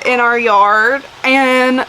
in our yard, and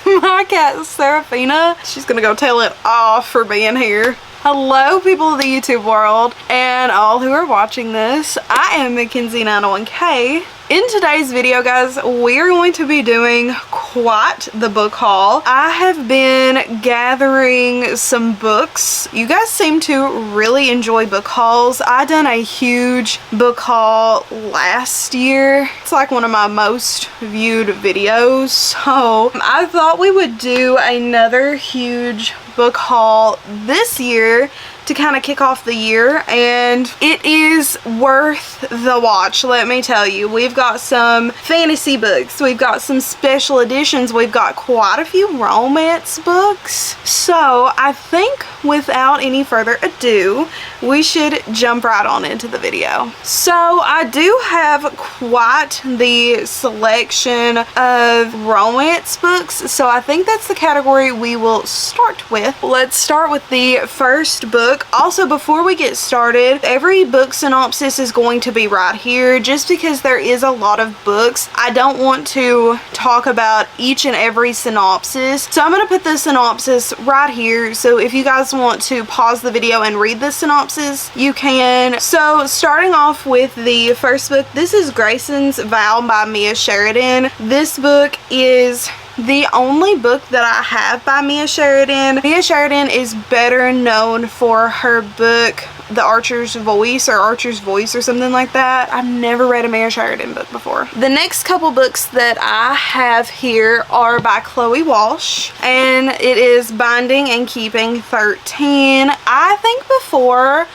my cat Seraphina, she's gonna go tell it off for being here. Hello people of the YouTube world and all who are watching this. I am Mackenzie901K. In today's video, guys, we're going to be doing quite the book haul. I have been gathering some books. You guys seem to really enjoy book hauls. I done a huge book haul last year. It's like one of my most viewed videos. So I thought we would do another huge book haul this year to kind of kick off the year, and it is worth the watch, let me tell you. We've got some fantasy books, we've got some special editions, we've got quite a few romance books. So I think without any further ado, we should jump right on into the video. So I do have quite the selection of romance books, so I think that's the category we will start with. Let's start with the first book. Also, before we get started, every book synopsis is going to be right here, just because there is a lot of books. I don't want to talk about each and every synopsis, so I'm going to put the synopsis right here, so if you guys want to pause the video and read the synopsis, you can. So starting off with the first book, this is Graysons Vow by Mia Sheridan. This book is the only book that I have by Mia Sheridan. Mia Sheridan is better known for her book The Archer's Voice, or Archer's Voice, or something like that. I've never read a Mia Sheridan book before. The next couple books that I have here are by Chloe Walsh, and it is Binding and Keeping 13. I think before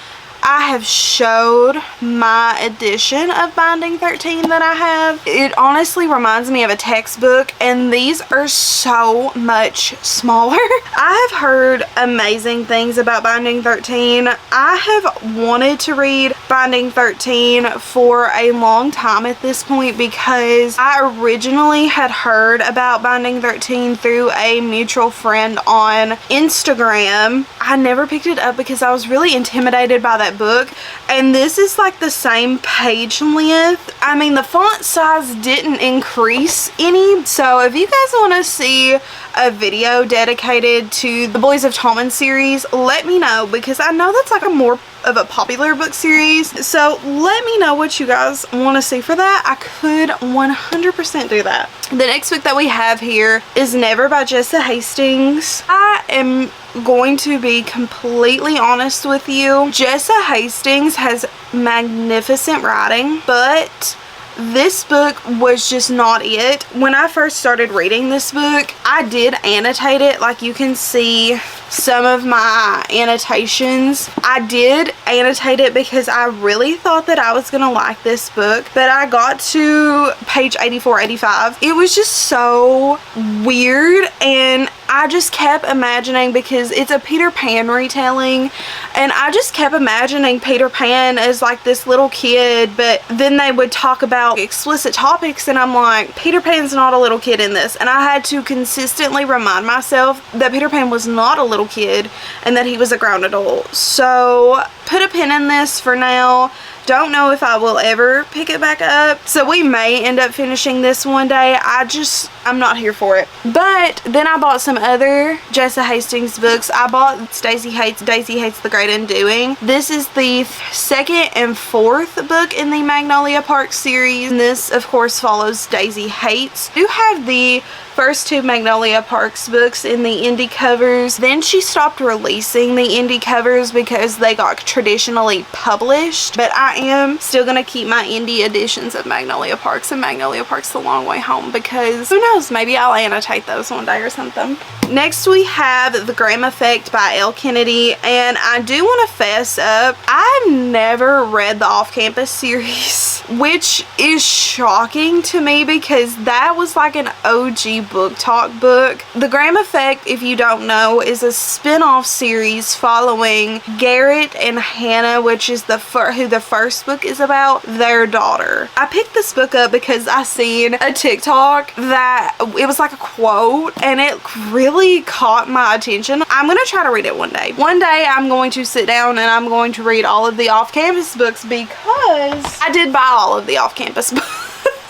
I have showed my edition of Binding 13 that I have. It honestly reminds me of a textbook, and these are so much smaller. I have heard amazing things about Binding 13. I have wanted to read Binding 13 for a long time at this point, because I originally had heard about Binding 13 through a mutual friend on Instagram. I never picked it up because I was really intimidated by that book, and this is like the same page length. I mean, the font size didn't increase any, so if you guys want to see a video dedicated to the Boys of Tommen series, let me know, because I know that's like a more of a popular book series, so let me know what you guys want to see for that. I could 100% do that. The next book that we have here is Never by Jessa Hastings. I am going to be completely honest with you. Jessa Hastings has magnificent writing, but this book was just not it. When I first started reading this book, I did annotate it. Like, you can see some of my annotations. I did annotate it because I really thought that I was gonna like this book, but I got to page 84, 85. It was just so weird, and I just kept imagining, because it's a Peter Pan retelling, and I just kept imagining Peter Pan as like this little kid, but then they would talk about explicit topics, and I'm like, Peter Pan's not a little kid in this. And I had to consistently remind myself that Peter Pan was not a little kid and that he was a grown adult. So put a pin in this for now. Don't know if I will ever pick it back up, so we may end up finishing this one day. I'm not here for it. But then I bought some other Jessa Hastings books. I bought Daisie Hates the Great Undoing. This is the second and fourth book in the Magnolia Park series, and this of course follows Daisie Hates. I do have the first two Magnolia Parks books in the indie covers. Then she stopped releasing the indie covers because they got traditionally published, but I am still gonna keep my indie editions of Magnolia Parks and Magnolia Parks The Long Way Home, because who knows, maybe I'll annotate those one day or something. Next we have The Graham Effect by Elle Kennedy, and I do want to fess up, I've never read the Off-Campus series, which is shocking to me because that was like an OG book talk book. The Graham Effect, if you don't know, is a spin-off series following Garrett and Hannah, which is who the first book is about, their daughter. I picked this book up because I seen a TikTok that it was like a quote, and it really caught my attention. I'm gonna try to read it one day. One day I'm going to sit down and I'm going to read all of the Off-Campus books, because I did buy all of the Off-Campus books.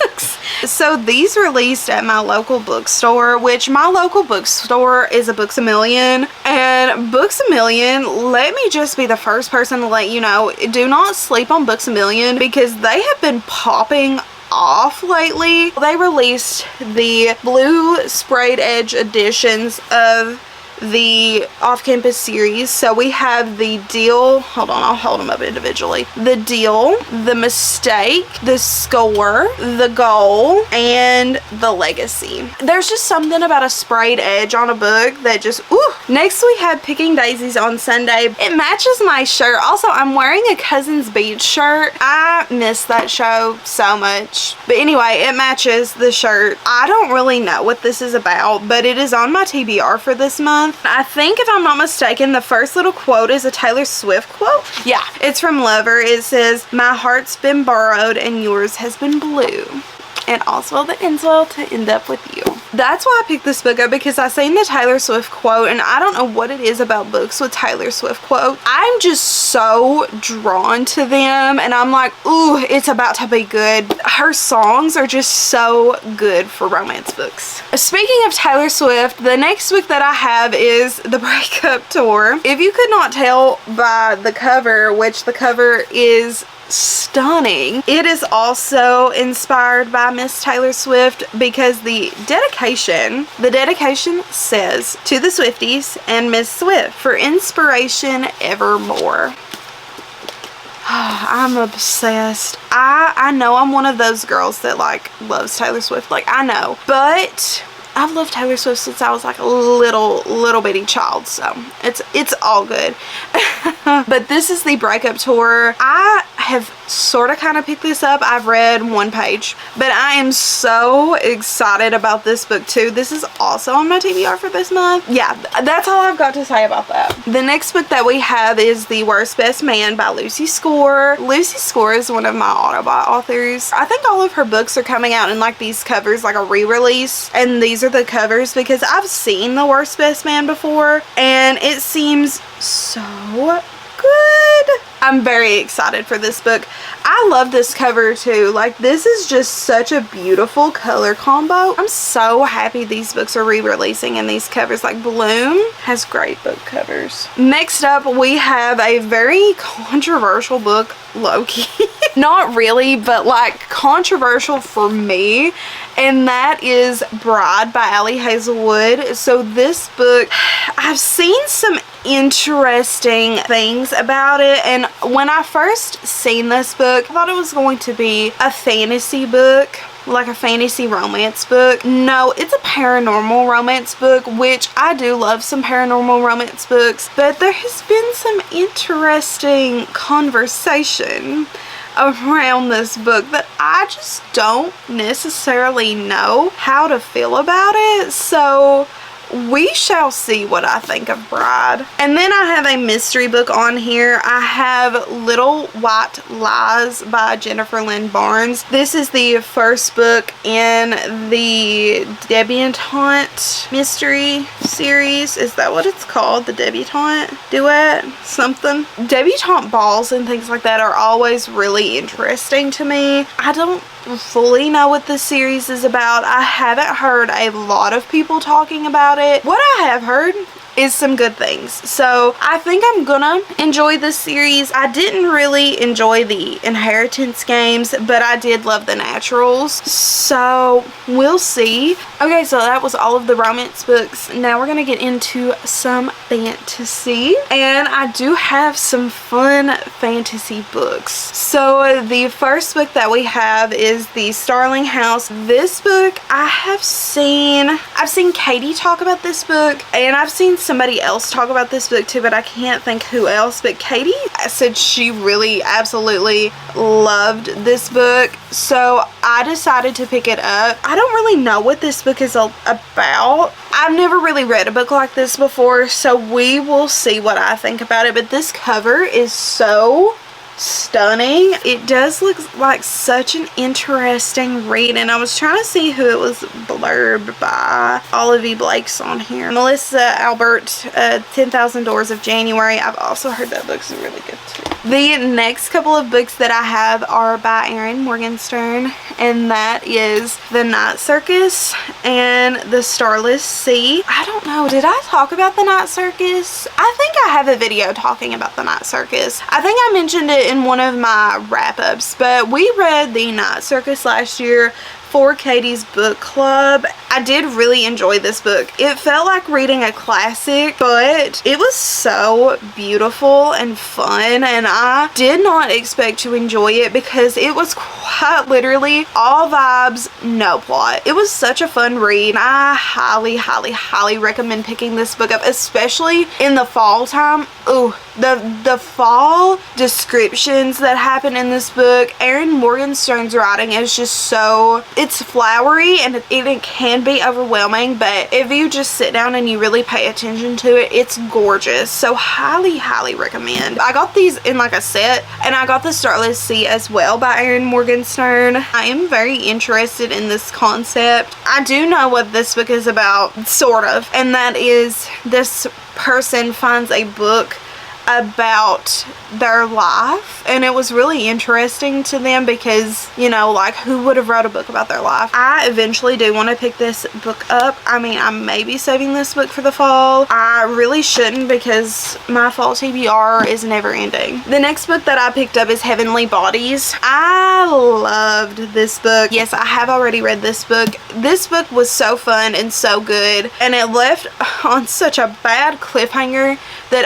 books. So these released at my local bookstore, which my local bookstore is a Books A Million. And Books A Million, let me just be the first person to let you know, do not sleep on Books A Million because they have been popping off lately. They released the blue sprayed edge editions of the off-campus series. So we have the Deal, hold on, I'll hold them up individually. The Deal, the Mistake, the Score, the Goal, and the Legacy. There's just something about a sprayed edge on a book that just, ooh. Next we have Picking Daisies on Sunday. It matches my shirt. Also, I'm wearing a Cousins Beach shirt. I miss that show so much. But anyway, it matches the shirt. I don't really know what this is about, but it is on my TBR for this month. I think, if I'm not mistaken, the first little quote is a Taylor Swift quote. Yeah, it's from Lover. It says, "My heart's been borrowed and yours has been blue." And also the insult to end up with you. That's why I picked this book up, because I seen the Taylor Swift quote, and I don't know what it is about books with Taylor Swift quote. I'm just so drawn to them, and I'm like, ooh, it's about to be good. Her songs are just so good for romance books. Speaking of Taylor Swift, the next book that I have is the Breakup Tour. If you could not tell by the cover, which the cover is stunning, it is also inspired by Miss Taylor Swift, because the dedication says, "To the Swifties and Miss Swift, for inspiration evermore." I'm obsessed. I know I'm one of those girls that like loves Taylor Swift, like I know, but I've loved Taylor Swift since I was like a little bitty child, so it's all good. But this is the Breakup Tour. I have sort of kind of picked this up. I've read one page, but I am so excited about this book too. This is also on my TBR for this month. Yeah, that's all I've got to say about that. The next book that we have is The Worst Best Man by Lucy Score. Lucy Score is one of my Autobot authors. I think all of her books are coming out in like these covers, like a re-release, and these are the covers, because I've seen The Worst Best Man before and it seems so good. I'm very excited for this book. I love this cover too. Like, this is just such a beautiful color combo. I'm so happy these books are re-releasing in these covers. Like, Bloom has great book covers. Next up, we have a very controversial book, low-key. Not really, but like controversial for me, and that is Bride by Allie Hazelwood. So this book, I've seen some interesting things about it, and when I first seen this book, I thought it was going to be a fantasy book, like a fantasy romance book. No, it's a paranormal romance book, which I do love some paranormal romance books, but there has been some interesting conversation around this book that I just don't necessarily know how to feel about it. So we shall see what I think of Bride. And then I have a mystery book on here. I have Little White Lies by Jennifer Lynn Barnes. This is the first book in the Debutante mystery series. Is that what it's called? The Debutante Duet? Something? Debutante balls and things like that are always really interesting to me. I don't fully know what this series is about. I haven't heard a lot of people talking about it. What I have heard is some good things, so I think I'm gonna enjoy this series. I didn't really enjoy the Inheritance games, but I did love the Naturals, so we'll see. Okay, so that was all of the romance books. Now we're gonna get into some fantasy, and I do have some fun fantasy books. So the first book that we have is the Starling House. This book, I've seen Katie talk about this book, and I've seen somebody else talk about this book too, but I can't think who else. But Katie said she really absolutely loved this book, so I decided to pick it up. I don't really know what this book is about. I've never really read a book like this before, so we will see what I think about it. But this cover is so stunning. It does look like such an interesting read, and I was trying to see who it was blurbed by. Olivia Blake's on here. Melissa Albert, 10,000 Doors of January. I've also heard that book's really good too. The next couple of books that I have are by Erin Morgenstern, and that is The Night Circus and The Starless Sea. I don't know, did I talk about The Night Circus? I think I have a video talking about The Night Circus. I think I mentioned it in one of my wrap-ups, but we read The Night Circus last year for Katie's book club. I did really enjoy this book. It felt like reading a classic, but it was so beautiful and fun, and I did not expect to enjoy it because it was quite literally all vibes, no plot. It was such a fun read. I highly recommend picking this book up, especially in the fall time. Ooh, the fall descriptions that happen in this book. Erin Morgenstern's writing is just so, it's flowery and it can be overwhelming, but if you just sit down and you really pay attention to it, it's gorgeous. So highly recommend. I got these in like a set, and I got The Starless Sea as well by Erin Morgenstern. I am very interested in this concept. I do know what this book is about, sort of, and that is this person finds a book about their life, and it was really interesting to them because, you know, like, who would have wrote a book about their life? I eventually do want to pick this book up. I mean, I may be saving this book for the fall. I really shouldn't because my fall TBR is never ending. The next book that I picked up is Heavenly Bodies. I loved this book. Yes, I have already read this book. This book was so fun and so good, and it left on such a bad cliffhanger that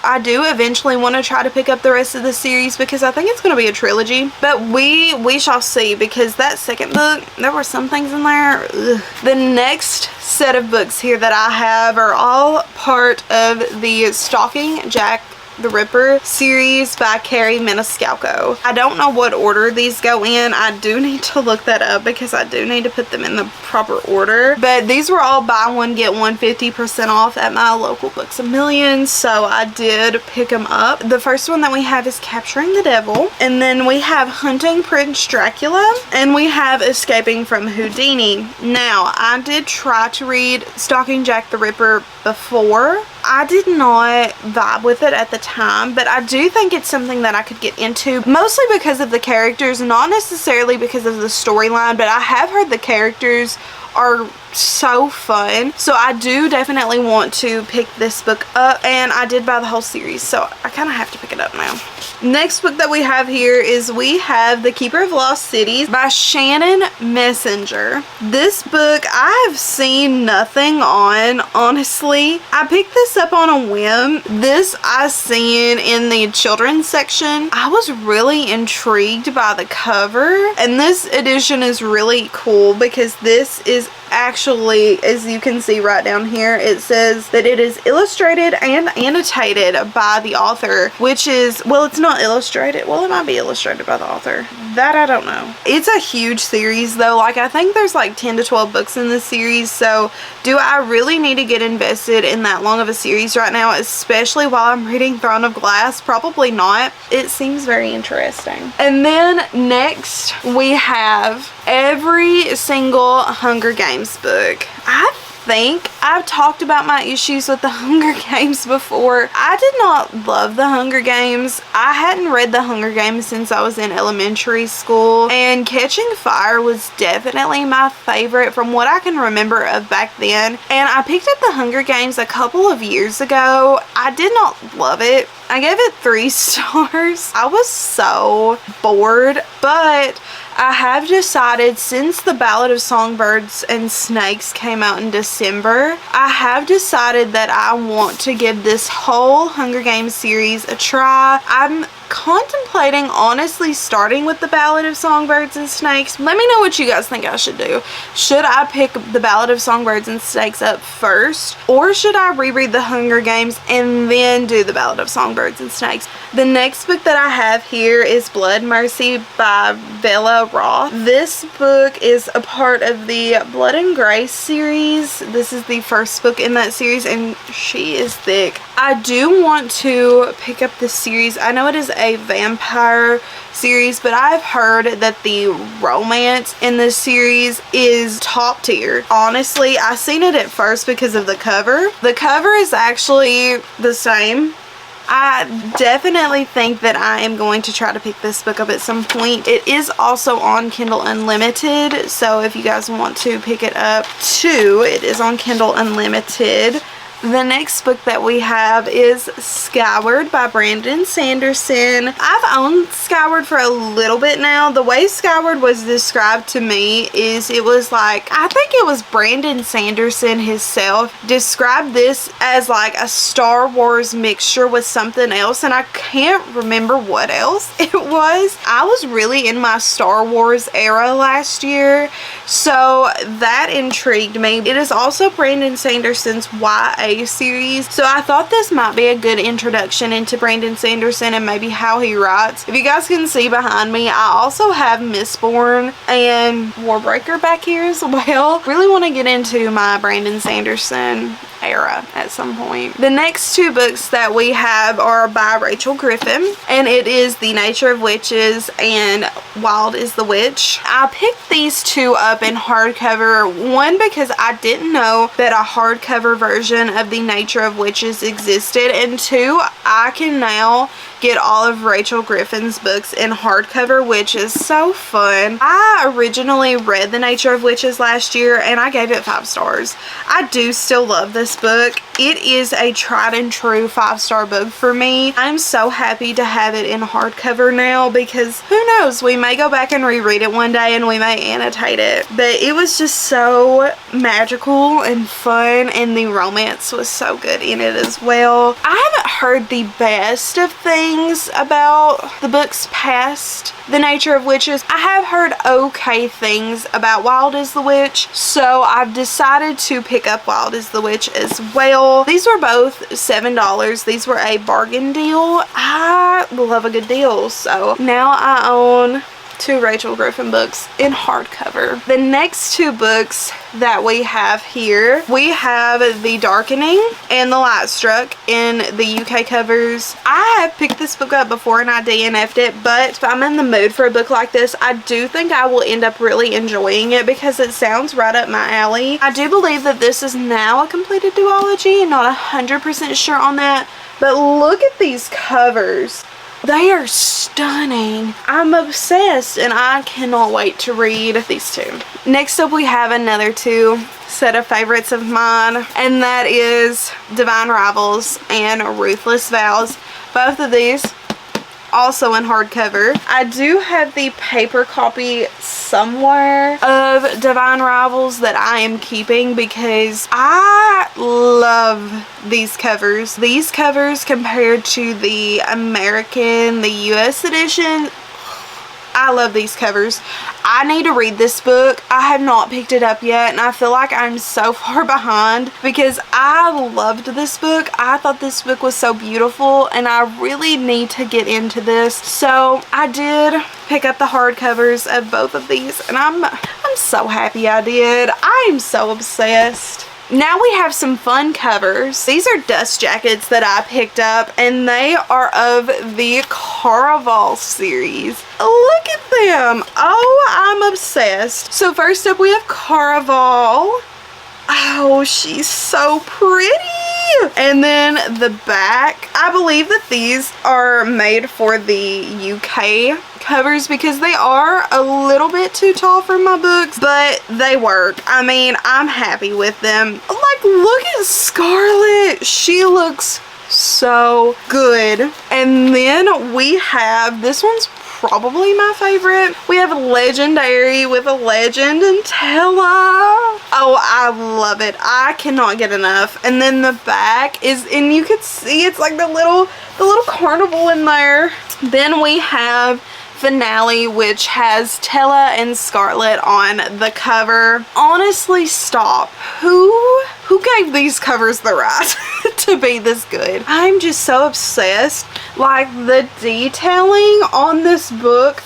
I do eventually want to try to pick up the rest of the series because I think it's going to be a trilogy, but we shall see, because that second book, there were some things in there. Ugh. The next set of books here that I have are all part of the Stalking Jack the Ripper series by Carrie Maniscalco. I don't know what order these go in. I do need to look that up because I do need to put them in the proper order. But these were all buy one get one 50% off at my local Books A Million, so I did pick them up. The first one that we have is Capturing the Devil, and then we have Hunting Prince Dracula, and we have Escaping from Houdini. Now, I did try to read Stalking Jack the Ripper before. I did not vibe with it at the time, but I do think it's something that I could get into, mostly because of the characters, not necessarily because of the storyline, but I have heard the characters are so fun, so I do definitely want to pick this book up, and I did buy the whole series, so I kind of have to pick it up now. Next book that we have here is we have The Keeper of Lost Cities by Shannon Messenger. This book I have seen nothing on, honestly. I picked this up on a whim. This I seen in the children's section. I was really intrigued by the cover, and this edition is really cool because this is actually, as you can see right down here, it says that it is illustrated and annotated by the author, which is, well, it's not illustrated. Well, it might be illustrated by the author. That I don't know. It's a huge series though. Like, I think there's like 10 to 12 books in this series, so do I really need to get invested in that long of a series right now, especially while I'm reading Throne of Glass? Probably not. It seems very interesting. And then next we have every single Hunger Games book. I think I've talked about my issues with the Hunger Games before. I did not love the Hunger Games. I hadn't read the Hunger Games since I was in elementary school, and Catching Fire was definitely my favorite from what I can remember of back then. And I picked up the Hunger Games a couple of years ago. I did not love it. I gave it 3 stars. I was so bored, but I have decided, since the Ballad of Songbirds and Snakes came out in December, I have decided that I want to give this whole Hunger Games series a try. I'm contemplating honestly starting with the Ballad of Songbirds and Snakes. Let me know what you guys think I should do. Should I pick the Ballad of Songbirds and Snakes up first, or should I reread the Hunger Games and then do the Ballad of Songbirds and Snakes? The next book that I have here is Blood Mercy by Bella Roth. This book is a part of the Blood and Grace series. This is the first book in that series, and she is thick. I do want to pick up this series. I know it is a vampire series, but I've heard that the romance in this series is top tier. Honestly, I seen it at first because of the cover. The cover is actually the same I definitely think that I am going to try to pick this book up at some point. It is also on Kindle Unlimited, so if you guys want to pick it up too, it is on Kindle Unlimited. The next book that we have is Skyward by Brandon Sanderson. I've owned Skyward for a little bit now. The way Skyward was described to me is it was like, I think it was Brandon Sanderson himself described this as like a Star Wars mixture with something else, and I can't remember what else it was. I was really in my Star Wars era last year, so that intrigued me. It is also Brandon Sanderson's YA series, so I thought this might be a good introduction into Brandon Sanderson and maybe how he writes. If you guys can see behind me, I also have Mistborn and Warbreaker back here as well. Really want to get into my Brandon Sanderson era at some point. The next two books that we have are by Rachel Griffin, and it is The Nature of Witches and Wild is the Witch. I picked these two up in hardcover, one because I didn't know that a hardcover version of The Nature of Witches existed, and two, I can now get all of Rachel Griffin's books in hardcover, which is so fun. I originally read The Nature of Witches last year and I gave it 5 stars. I do still love this book. It is a tried and true 5-star book for me. I'm so happy to have it in hardcover now, because who knows, we may go back and reread it one day and we may annotate it. But it was just so magical and fun, and the romance was so good in it as well. I haven't heard the best of things about the books past The Nature of Witches. I have heard okay things about Wild is the Witch, so I've decided to pick up Wild is the Witch as well. These were both $7. These were a bargain deal. I love a good deal, so now I own 2 Rachel Griffin books in hardcover. The next 2 books that we have here, we have The Darkening and The Lightstruck in the UK covers. I have picked this book up before and I DNF'd it, but if I'm in the mood for a book like this, I do think I will end up really enjoying it because it sounds right up my alley. I do believe that this is now a completed duology, and not 100% sure on that, but look at these covers. They are stunning. I'm obsessed and I cannot wait to read these 2. Next up we have another 2 set of favorites of mine, and that is Divine Rivals and Ruthless Vows. Both of these also in hardcover. I do have the paper copy somewhere of Divine Rivals that I am keeping because I love these covers. These covers compared to the American, the US edition, I love these covers. I need to read this book. I have not picked it up yet, and I feel like I'm so far behind because I loved this book. I thought this book was so beautiful, and I really need to get into this. So I did pick up the hardcovers of both of these, and I'm so happy I did. I am so obsessed. Now we have some fun covers. These are dust jackets that I picked up, and they are of the Carnival series. Look at them. Oh, I'm obsessed. So first up we have Carnival. Oh, she's so pretty. And then the back, I believe that these are made for the UK covers because they are a little bit too tall for my books, but they work. I mean, I'm happy with them. Like, look at Scarlet. She looks so good. And then we have, this one's probably my favorite. We have Legendary with a legend and Tella. Oh, I love it. I cannot get enough. And then the back is, and you can see it's like the little carnival in there. Then we have Finale, which has Tella and Scarlet on the cover. Honestly, stop. Who gave these covers the right to be this good? I'm just so obsessed. Like, the detailing on this book,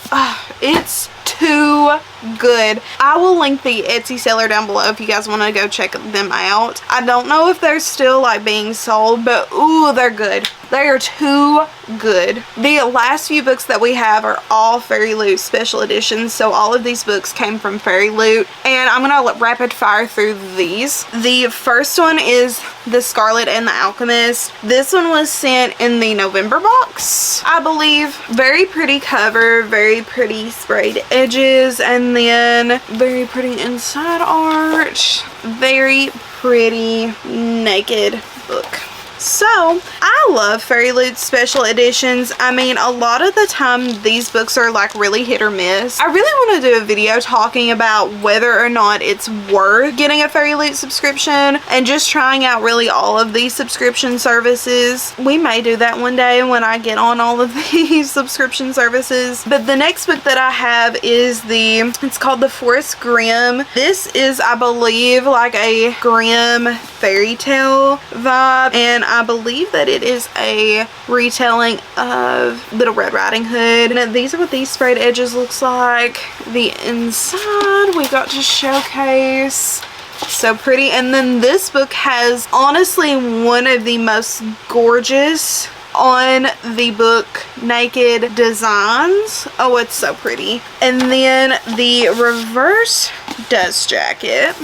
it's too good. I will link the Etsy seller down below if you guys want to go check them out. I don't know if they're still like being sold, but ooh, they're good. They are too good. The last few books that we have are all Fairy Loot special editions, so all of these books came from Fairy Loot, and I'm gonna rapid fire through these. The first one is the Scarlet and The Alchemist. This one was sent in the November box, I believe. Very pretty cover, very pretty sprayed edges, and then very pretty inside art. Very pretty naked book. So, I love Fairy Loot special editions. I mean, a lot of the time these books are like really hit or miss. I really want to do a video talking about whether or not it's worth getting a Fairy Loot subscription and just trying out really all of these subscription services. We may do that one day when I get on all of these subscription services. But the next book that I have is it's called The Forest Grimm. This is, I believe, like a Grimm fairy tale vibe, and I believe that it is a retelling of Little Red Riding Hood. And these are what these sprayed edges looks like. The inside we got to showcase. So pretty. And then this book has honestly one of the most gorgeous on the book naked designs. Oh, it's so pretty. And then the reverse dust jacket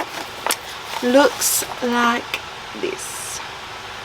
looks like this.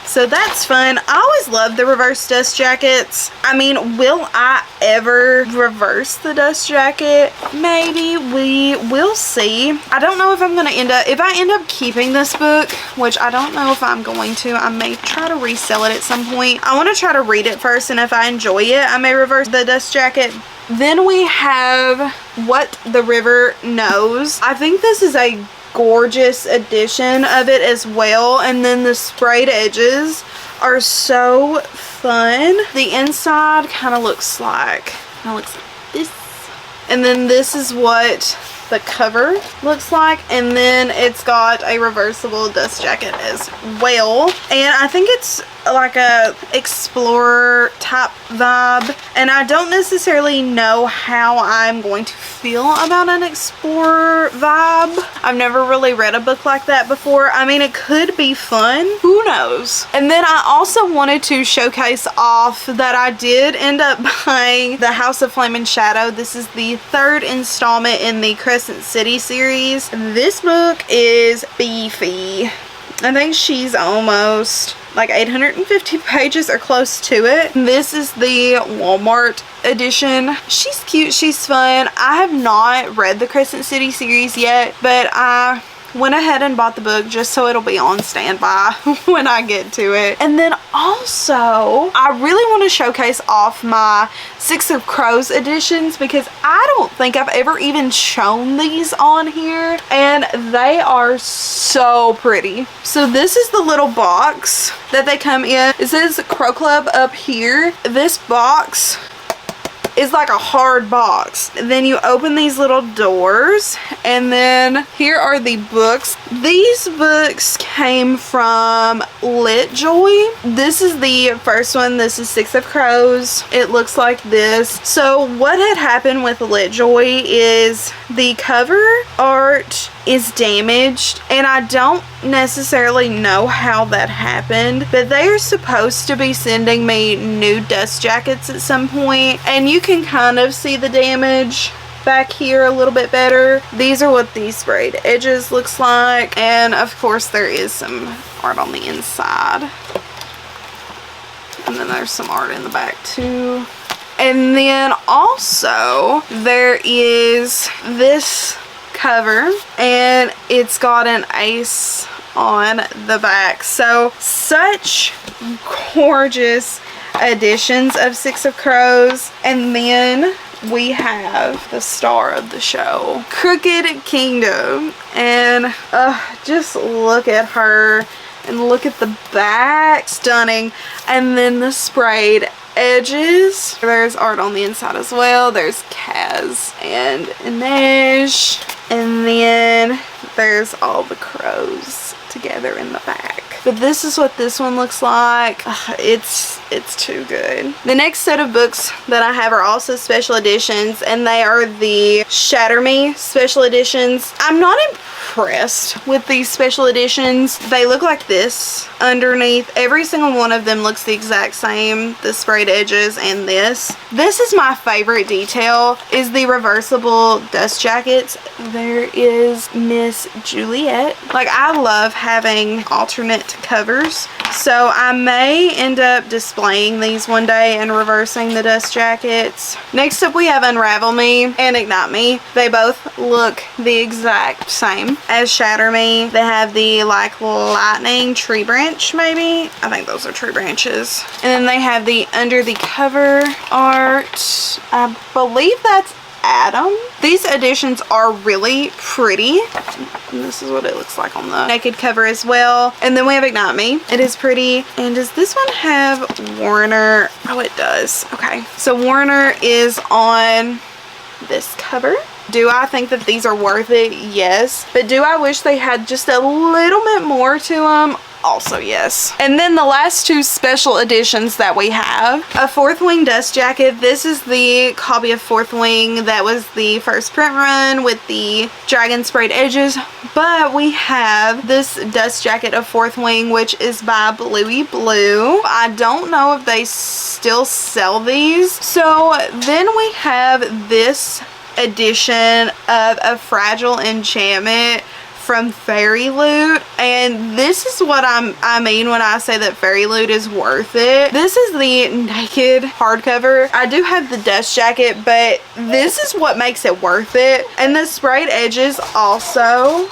So that's fun. I always love the reverse dust jackets. I mean, will I ever reverse the dust jacket? Maybe. We will see. I don't know if I'm going to if I end up keeping this book, which I don't know if I'm going to. I may try to resell it at some point. I want to try to read it first, and if I enjoy it, I may reverse the dust jacket. Then we have What the River Knows. I think this is a gorgeous edition of it as well, and then the sprayed edges are so fun. The inside kind of looks like this, and then this is what the cover looks like, and then it's got a reversible dust jacket as well, and I think it's like a explorer type vibe, and I don't necessarily know how I'm going to feel about an explorer vibe. I've never really read a book like that before. I mean, it could be fun, who knows. And then I also wanted to showcase off that I did end up buying the House of Flame and Shadow. This is the third installment in the Crescent City series. This book is beefy. I think she's almost like 850 pages or close to it. This is the Walmart edition. She's cute, she's fun. I have not read the Crescent City series yet, but I went ahead and bought the book just so it'll be on standby when I get to it. And then also, I really want to showcase off my Six of Crows editions, because I don't think I've ever even shown these on here, and they are so pretty. So this is the little box that they come in. It says Crow Club up here. This box is like a hard box. Then you open these little doors, and then here are the books. These books came from LitJoy. This is the first one. This is Six of Crows. It looks like this. So what had happened with LitJoy is the cover art is damaged, and I don't necessarily know how that happened, but they are supposed to be sending me new dust jackets at some point, and you can kind of see the damage back here a little bit better. These are what these sprayed edges looks like, and of course there is some art on the inside, and then there's some art in the back too. And then also there is this cover, and it's got an ace on the back. So such gorgeous editions of Six of Crows. And then we have the star of the show, Crooked Kingdom, and just look at her and look at the back, stunning. And then the sprayed edges, there's art on the inside as well. There's Kaz and Inej, and then there's all the crows together in the back. But this is what this one looks like. It's too good. The next set of books that I have are also special editions, and they are the Shatter Me special editions. I'm not impressed with these special editions. They look like this underneath. Every single one of them looks the exact same, the sprayed edges and this. This is my favorite detail, is the reversible dust jackets. There is Miss Juliet. Like, I love having alternate covers, so I may end up displaying these one day and reversing the dust jackets. Next up we have Unravel Me and Ignite Me. They both look the exact same as Shatter Me. They have the like lightning tree branch, maybe. I think those are tree branches. And then they have the under the cover art. I believe that's Adam. These editions are really pretty. And this is what it looks like on the naked cover as well. And then we have Ignite Me. It is pretty. And does this one have Warner? Oh, it does. Okay. So Warner is on this cover. Do I think that these are worth it? Yes. But do I wish they had just a little bit more to them? Also yes. And then the last two special editions that we have, a Fourth Wing dust jacket. This is the copy of Fourth Wing that was the first print run with the dragon sprayed edges, but we have this dust jacket of Fourth Wing, which is by Bluey Blue. I don't know if they still sell these. So then we have this edition of a Fragile Enchantment from Fairy Loot, and this is what I mean when I say that Fairy Loot is worth it. This is the naked hardcover. I do have the dust jacket, but this is what makes it worth it. And the sprayed edges also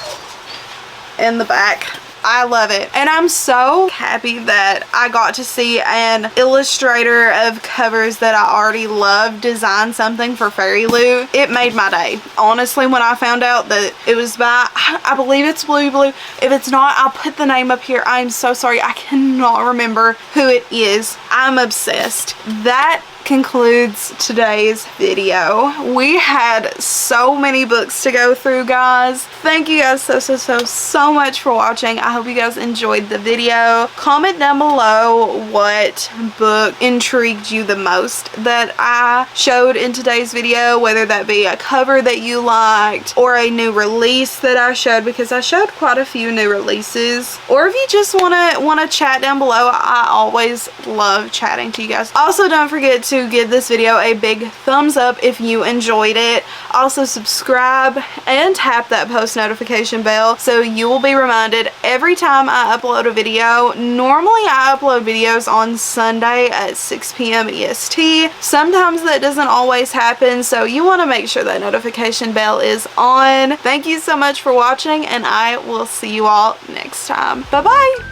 in the back. I love it, and I'm so happy that I got to see an illustrator of covers that I already love design something for Fairy Loot. It made my day. Honestly, when I found out that it was by, I believe it's Bluey Blue. If it's not, I'll put the name up here. I'm so sorry. I cannot remember who it is. I'm obsessed. That concludes today's video. We had so many books to go through, guys. Thank you guys so much for watching. I hope you guys enjoyed the video. Comment down below what book intrigued you the most that I showed in today's video, whether that be a cover that you liked or a new release that I showed, because I showed quite a few new releases. Or if you just want to chat down below, I always love chatting to you guys. Also, don't forget to give this video a big thumbs up if you enjoyed it. Also, subscribe and tap that post notification bell so you will be reminded every time I upload a video. Normally I upload videos on Sunday at 6 p.m. EST. Sometimes that doesn't always happen, so you want to make sure that notification bell is on. Thank you so much for watching, and I will see you all next time. Bye bye.